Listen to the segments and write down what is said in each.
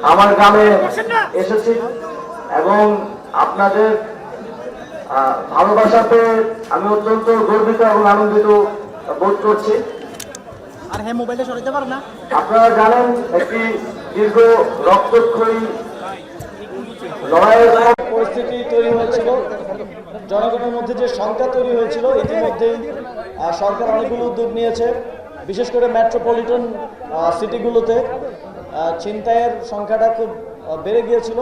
আমার গ্রামে এসেছি এবং আপনাদের ভালোবাসাতে আমি অত্যন্ত গর্বিত এবং আনন্দিত বোধ করছি। আর হ্যাঁ, মোবাইলটা সরাইতে পারো না। আপনারা জানেন একটি দীর্ঘ রক্তক্ষয়ী লড়াইয়ের পরিস্থিতি তৈরি হয়েছিল, জনগণের মধ্যে যে সংখ্যা তৈরি হয়েছিল, ইতিমধ্যেই সরকার অনেকগুলো উদ্যোগ নিয়েছে। বিশেষ করে মেট্রোপলিটন সিটিগুলোতে ছিনতাইয়ের সংখ্যাটা খুব বেড়ে গিয়েছিল।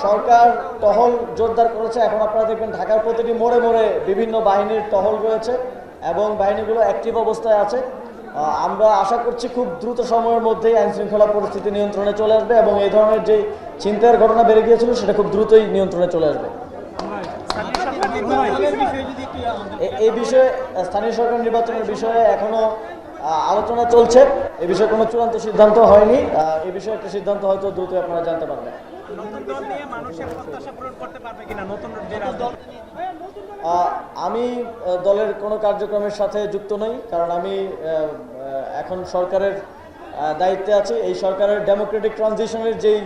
সরকার টহল জোরদার করেছে। এখন আপনারা দেখবেন ঢাকার প্রতিটি মোড়ে মোড়ে বিভিন্ন বাহিনীর টহল রয়েছে এবং বাহিনীগুলো অ্যাক্টিভ অবস্থায় আছে। আমরা আশা করছি খুব দ্রুত সময়ের মধ্যেই আইনশৃঙ্খলা পরিস্থিতি নিয়ন্ত্রণে চলে আসবে এবং এই ধরনের যে ছিনতাইয়ের ঘটনা বেড়ে গিয়েছিল সেটা খুব দ্রুতই নিয়ন্ত্রণে চলে আসবে। এই বিষয়ে স্থানীয় সরকার নির্বাচনের বিষয়ে এখনো আলোচনা চলছে। এ বিষয়ে কোনো চূড়ান্ত সিদ্ধান্ত হয়নি। এ বিষয়ে একটা সিদ্ধান্ত হয়তো দ্রুত আপনারা জানতে পারবেন। আমি দলের কোনো কার্যক্রমের সাথে যুক্ত নই, কারণ আমি এখন সরকারের দায়িত্বে আছি। এই সরকারের ডেমোক্রেটিক ট্রানজিশনের যেই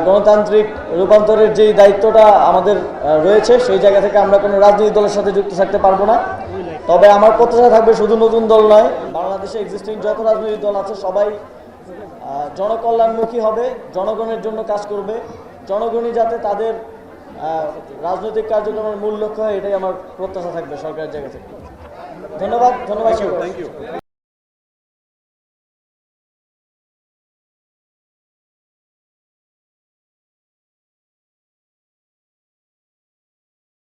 গণতান্ত্রিক রূপান্তরের যেই দায়িত্বটা আমাদের রয়েছে, সেই জায়গা থেকে আমরা কোনো রাজনৈতিক দলের সাথে যুক্ত থাকতে পারবো না। তবে আমার প্রত্যাশা থাকবে শুধু নতুন দল নয়, বাংলাদেশে এক্সিস্টিং যত রাজনৈতিক দল আছে সবাই জনকল্যাণমুখী হবে, জনগণের জন্য কাজ করবে। জনগণই যাতে তাদের রাজনৈতিক কার্যক্রমের মূল লক্ষ্য হয়, এটাই আমার প্রত্যাশা থাকবে সরকারের জায়গা থেকে। ধন্যবাদ।